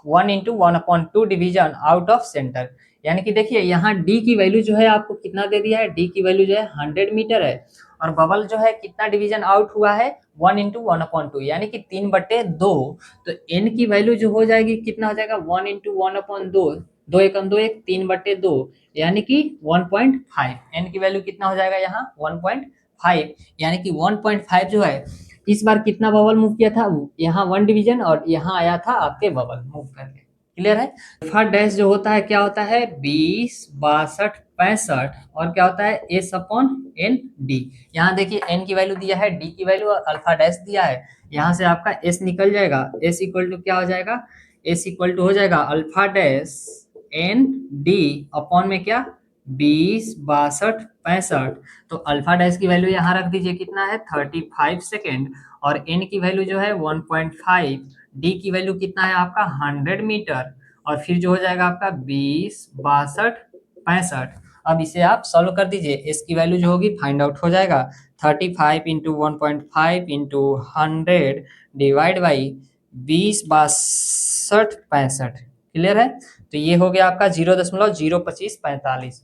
1/1/2 division out of centre, यानी कि देखिए यहाँ डी की वैल्यू जो है आपको कितना दे दिया है, डी की वैल्यू जो है 100 मीटर है, और बबल जो है कितना डिवीजन आउट हुआ है 1/1/2, यानी कि 3/2, तो एन की वैल्यू जो हो जाएगी कितना हो जाएगा 1/1/2, 2 एकम 2 1, 3/2, यानी कि 1.5, एन की वैल्यू कितना हो जाएगा यहाँ 1.5, यानी कि 1.5 जो है इस बार कितना बबल मूव किया था, यहाँ 1 डिवीजन, और यहाँ आया था आपके बबल मूव करके। क्लियर है? अल्फा डैश जो होता है क्या होता है 20 62 65, और क्या होता है एस अपॉन एन डी। यहाँ देखिए एन की वैल्यू दिया है, डी की वैल्यू और अल्फा डैश दिया है, यहाँ से आपका एस निकल जाएगा, एस इक्वल टू क्या हो जाएगा, एस इक्वल टू हो जाएगा alpha dash N D upon में क्या 20 62 65, तो अल्फा डैश की वैल्यू यहाँ रख दीजिए कितना है 35 सेकेंड, और एन की वैल्यू जो है 1.5, डी की वैल्यू कितना है आपका 100 मीटर, और फिर जो हो जाएगा आपका 20 62 65, अब इसे आप सॉल्व कर दीजिए, एस की वैल्यू जो होगी फाइंड आउट हो जाएगा 35 into 1.5 into 100 divide by 20/6265। Clear है? तो ये हो गया आपका 0.02545,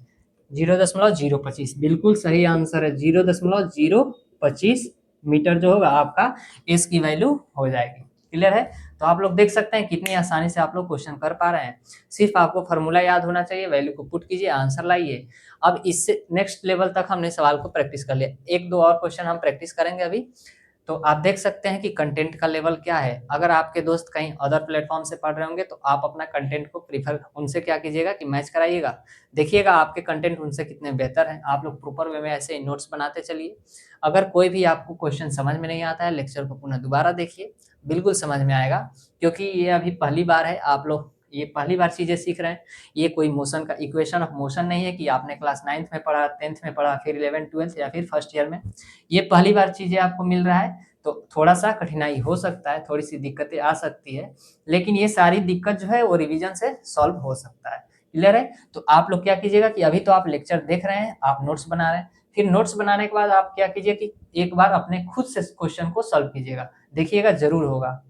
0.025 बिल्कुल सही आंसर है। 0.025 मीटर जो होगा आपका एस की वैल्यू हो जाएगी। क्लियर है? तो आप लोग देख सकते हैं कितनी आसानी से आप लोग क्वेश्चन कर पा रहे हैं। सिर्फ आपको फॉर्मूला याद होना चाहिए, वैल्यू को पुट कीजिए, आंसर लाइए। अब इससे नेक्स्ट लेवल तक हमने सवाल को प्रैक्टिस कर लिया, एक दो और क्वेश्चन हम प्रैक्टिस करेंगे अभी। तो आप देख सकते हैं कि कंटेंट का लेवल क्या है। अगर आपके दोस्त कहीं अदर प्लेटफॉर्म से पढ़ रहे होंगे तो आप अपना कंटेंट को प्रीफर उनसे क्या कीजिएगा कि मैच कराइएगा, देखिएगा आपके कंटेंट उनसे कितने बेहतर हैं। आप लोग प्रॉपर वे में ऐसे नोट्स बनाते चलिए। अगर कोई भी आपको क्वेश्चन समझ में नहीं आता है, लेक्चर को पुनः दोबारा देखिए, बिल्कुल समझ में आएगा। क्योंकि ये अभी पहली बार है, आप लोग ये पहली बार चीजें सीख रहे हैं। ये कोई मोशन का इक्वेशन ऑफ मोशन नहीं है कि आपने क्लास 9th में पढ़ा, 10th में पढ़ा, फिर 11th 12th या फिर फर्स्ट ईयर में। ये पहली बार चीजें आपको मिल रहा है, तो थोड़ा सा कठिनाई हो सकता है, थोड़ी सी दिक्कतें आ सकती है, लेकिन ये सारी दिक्कत जो है वो रिवीजन से सॉल्व हो सकता है। क्लियर है? तो आप लोग क्या कीजिएगा कि अभी तो आप लेक्चर देख रहे हैं, आप नोट्स बना रहे हैं, फिर नोट्स बनाने के बाद आप क्या कीजिए कि एक बार अपने खुद से क्वेश्चन को सॉल्व कीजिएगा, देखिएगा जरूर होगा।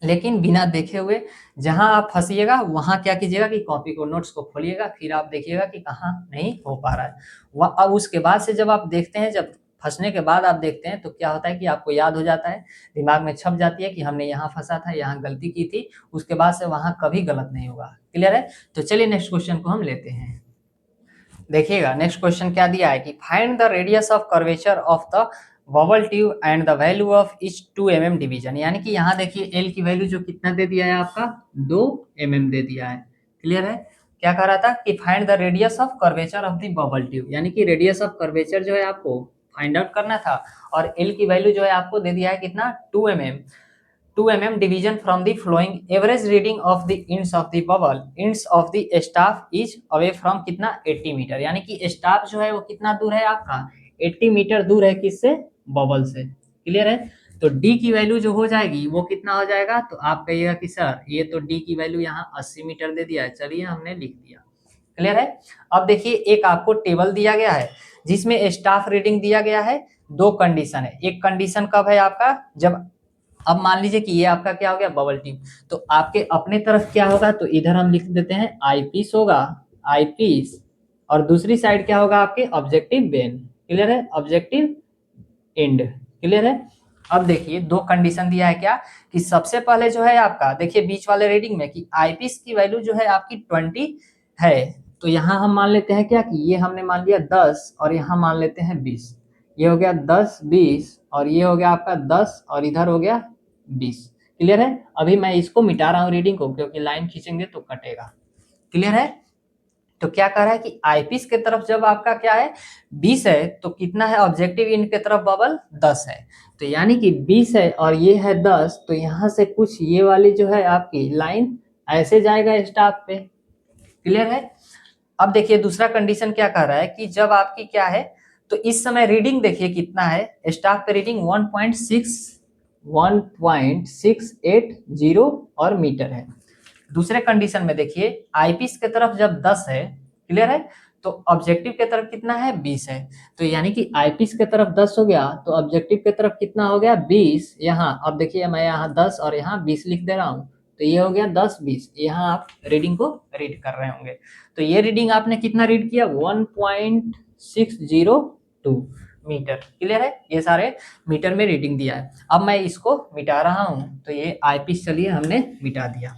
लेकिन बिना देखे हुए जहां आप फंसिएगा वहां क्या कीजिएगा कि कॉपी को, नोट्स को खोलिएगा, फिर आप देखिएगा कि कहाँ नहीं हो पा रहा है। वह अब उसके बाद से जब आप देखते हैं, जब फंसने के बाद आप देखते हैं, तो क्या होता है कि आपको याद हो जाता है, दिमाग में छप जाती है कि हमने यहाँ फंसा था, यहाँ गलती की थी, उसके बाद से वहां कभी गलत नहीं होगा। क्लियर है? तो चलिए नेक्स्ट क्वेश्चन को हम लेते हैं। देखिएगा नेक्स्ट क्वेश्चन क्या दिया है कि find the radius of curvature of the bubble tube and the value of each 2 mm division. यानी कि यहाँ देखिए एल की वैल्यू जो कितना दे दिया है आपका 2 mm दे दिया है। क्लियर है? क्या कह रहा था कि find the radius of curvature of the bubble tube, यानी कि रेडियस ऑफ कर्वेचर जो है आपको फाइंड आउट करना था, और एल की वैल्यू जो है आपको दे दिया है कितना 2 mm। 2 mm division from the flowing average reading of the ends of the bubble, ends of the staff is away from कितना 80 मीटर। यानी कि स्टाफ जो है वो कितना दूर है आपका 80 मीटर दूर है, किससे? बबल से। क्लियर है? तो D की वैल्यू जो हो जाएगी वो कितना हो जाएगा, तो आप कहिएगा कि सर ये तो D की वैल्यू यहाँ 80 मीटर दे दिया है, चलिए हमने लिख दिया। क्लियर है? अब देखिए एक आपको टेबल दिया गया है जिसमें स्टाफ रीडिंग दिया गया है, दो कंडीशन है। एक कंडीशन कब है आपका, जब, अब मान लीजिए कि ये आपका क्या हो गया बबल टिप, तो आपके अपने तरफ क्या होगा, तो इधर हम लिख देते हैं आई पीस होगा, आई पीस, और दूसरी साइड क्या होगा आपके ऑब्जेक्टिव बेन। क्लियर है? Objective and. क्लियर है? अब देखिए दो कंडीशन दिया है क्या, कि सबसे पहले जो है आपका देखिए बीच वाले रीडिंग में कि आई पीस की वैल्यू जो है आपकी 20 है, तो यहाँ हम मान लेते हैं क्या कि ये हमने मान लिया 10 और यहाँ मान लेते हैं 20। ये हो गया 10 20 और ये हो गया आपका 10 और इधर हो गया 20। क्लियर है? अभी मैं इसको मिटा रहा हूँ रीडिंग को, क्योंकि लाइन खींचेंगे तो कटेगा। क्लियर है? तो क्या कह रहा है कि आईपीस के तरफ जब आपका क्या है 20 है, तो कितना है ऑब्जेक्टिव इन के तरफ बबल 10 है, तो यानी कि 20 है और ये है 10, तो यहाँ से कुछ ये वाली जो है आपकी लाइन ऐसे जाएगा स्टाफ पे। क्लियर है? अब देखिए दूसरा कंडीशन क्या कह रहा है कि जब आपकी क्या है, तो इस समय रीडिंग देखिए कितना है, स्टाफ पे रीडिंग 1.680 और मीटर है। दूसरे कंडीशन में देखिए आईपीस के तरफ जब 10 है, क्लियर है, तो ऑब्जेक्टिव के तरफ कितना है 20 है, तो यानी कि आईपीस के तरफ 10 हो गया, तो ऑब्जेक्टिव के तरफ कितना हो गया 20। यहाँ अब देखिए मैं यहाँ 10 और यहाँ 20 लिख दे रहा हूँ, तो ये हो गया 10 20। यहाँ आप रीडिंग को रीड कर रहे होंगे, तो ये रीडिंग आपने कितना रीड किया 1.602 मीटर। क्लियर है? ये सारे मीटर में रीडिंग दिया है। अब मैं इसको मिटा रहा हूं, तो ये आईपीस चलिए हमने मिटा दिया।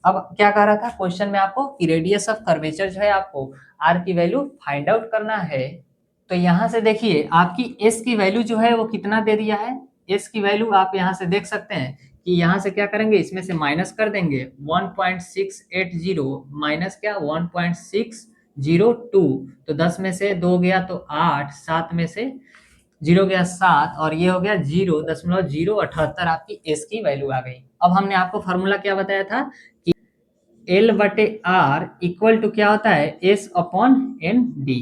अब क्या कह रहा था क्वेश्चन में आपको कि रेडियस ऑफ कर्वेचर जो है आपको आर की वैल्यू फाइंड आउट करना है। तो यहां से देखिए आपकी एस की वैल्यू जो है वो कितना दे दिया है, एस की वैल्यू आप यहां से देख सकते हैं कि यहां से क्या करेंगे, इसमें से माइनस कर देंगे 1.680 माइनस क्या 1.602, तो 10 में से 2 गया तो 8, 7 में से 0 गया 7 और ये हो गया 0.078, आपकी एस की वैल्यू आ गई। अब हमने आपको फॉर्मूला क्या बताया था कि L/R इक्वल टू क्या होता है S/N/D।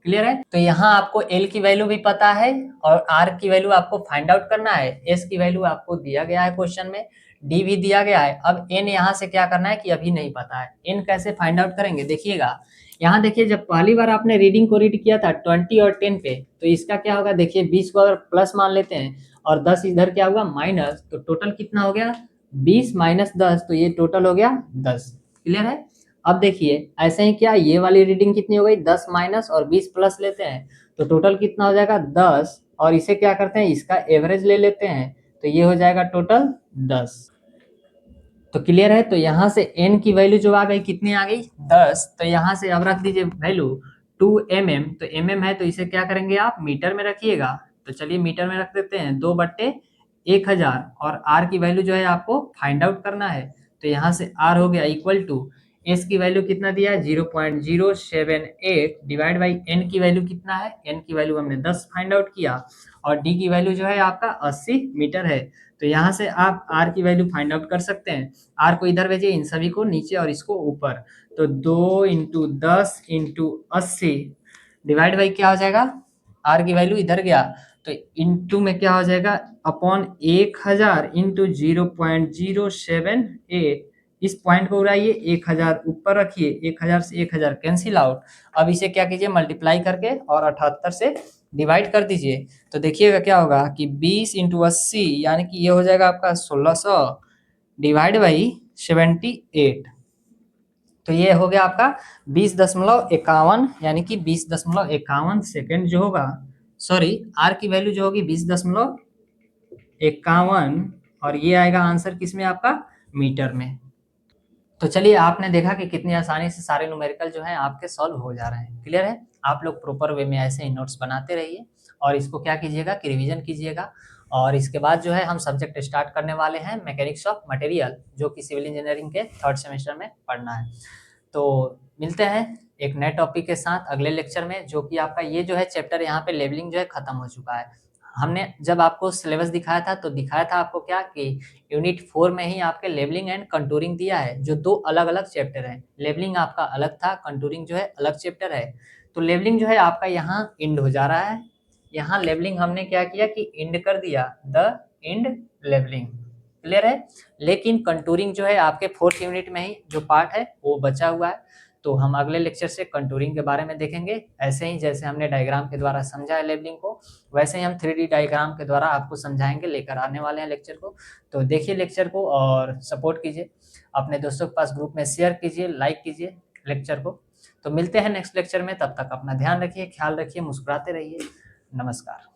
क्लियर है? तो यहाँ आपको L की वैल्यू भी पता है और R की वैल्यू आपको फाइंड आउट करना है। S की वैल्यू आपको दिया गया है क्वेश्चन में, D भी दिया गया है। अब N यहाँ से क्या करना है कि अभी नहीं पता है, N कैसे फाइंड आउट करेंगे देखिएगा। यहाँ देखिए जब पहली बार आपने रीडिंग को रीड किया था 20 और 10 पे, तो इसका क्या होगा, देखिए 20 को अगर प्लस मान लेते हैं और 10 इधर क्या हुआ माइनस, तो टोटल कितना हो गया 20 माइनस 10, तो ये टोटल हो गया 10। क्लियर है। अब देखिए ऐसे ही क्या ये वाली रीडिंग कितनी हो गई 10 माइनस और 20 प्लस लेते हैं तो टोटल कितना हो जाएगा 10, और इसे क्या करते हैं इसका एवरेज ले लेते हैं तो ये हो जाएगा टोटल 10। तो क्लियर है। तो यहाँ से n की वैल्यू जो आ गई कितनी आ गई 10, तो यहाँ से अब रख दीजिए वैल्यू 2 mm, तो mm है तो इसे क्या करेंगे आप मीटर में रखिएगा, तो चलिए मीटर में रख देते हैं 2/1000, और r की वैल्यू जो है आपको फाइंड आउट करना है, तो यहाँ से r हो गया इक्वल टू s की वैल्यू कितना दिया है 0.078 डिवाइड बाई n की वैल्यू कितना है, n की वैल्यू हमने 10 फाइंड आउट किया, और d की वैल्यू जो है आपका 80 मीटर है। तो यहाँ से आप r की वैल्यू फाइंड आउट कर सकते हैं। r को इधर भेजिए, इन सभी को नीचे और इसको ऊपर, तो 2 इंटू 10 इंटू 80 डिवाइड बाई क्या हो जाएगा, r की वैल्यू इधर गया तो इंटू में क्या हो जाएगा अपॉन 1000 इंटू 0.078, इस पॉइंट को उड़ाइए 1000 ऊपर रखिए, 1000 से 1000 कैंसिल आउट। अब इसे क्या कीजिए मल्टीप्लाई करके और 78 से डिवाइड कर दीजिए, तो देखिएगा क्या होगा कि 20 इंटू 80 यानी कि ये हो जाएगा आपका 1600 डिवाइड बाई 78, तो ये हो गया आपका 20.51 यानी कि 20.51 सेकेंड जो होगा, सॉरी आर की वैल्यू जो होगी 20.51, और ये आएगा आंसर किसमें आपका मीटर में। तो चलिए आपने देखा कि कितनी आसानी से सारे न्यूमेरिकल जो हैं आपके सॉल्व हो जा रहे हैं। क्लियर है। आप लोग प्रॉपर वे में ऐसे ही नोट्स बनाते रहिए और इसको क्या कीजिएगा कि रिवीजन कीजिएगा, और इसके बाद जो है हम सब्जेक्ट स्टार्ट करने वाले हैं मैकेनिक्स ऑफ मटेरियल, जो कि सिविल इंजीनियरिंग के 3rd सेमेस्टर में पढ़ना है। तो मिलते हैं एक नए टॉपिक के साथ अगले लेक्चर में, जो कि आपका ये जो है चैप्टर यहाँ पे लेवलिंग जो है खत्म हो चुका है। हमने जब आपको सिलेबस दिखाया था तो दिखाया था आपको क्या कि यूनिट 4 में ही आपके लेवलिंग एंड कंटूरिंग दिया है, जो 2 अलग अलग चैप्टर है। लेवलिंग आपका अलग था, कंटूरिंग जो है अलग चैप्टर है। तो लेवलिंग जो है आपका यहाँ इंड हो जा रहा है, यहाँ लेवलिंग हमने क्या किया कि इंड कर दिया, द इंड लेवलिंग। क्लियर है। लेकिन कंटूरिंग जो है आपके 4th यूनिट में ही जो पार्ट है वो बचा हुआ है, तो हम अगले लेक्चर से कंटूरिंग के बारे में देखेंगे। ऐसे ही जैसे हमने डायग्राम के द्वारा समझा है लेवलिंग को, वैसे ही हम 3D डायग्राम के द्वारा आपको समझाएंगे, लेकर आने वाले हैं लेक्चर को। तो देखिए लेक्चर को और सपोर्ट कीजिए, अपने दोस्तों के पास ग्रुप में शेयर कीजिए, लाइक कीजिए लेक्चर को। तो मिलते हैं नेक्स्ट लेक्चर में, तब तक अपना ध्यान रखिए, ख्याल रखिए, मुस्कुराते रहिए। नमस्कार।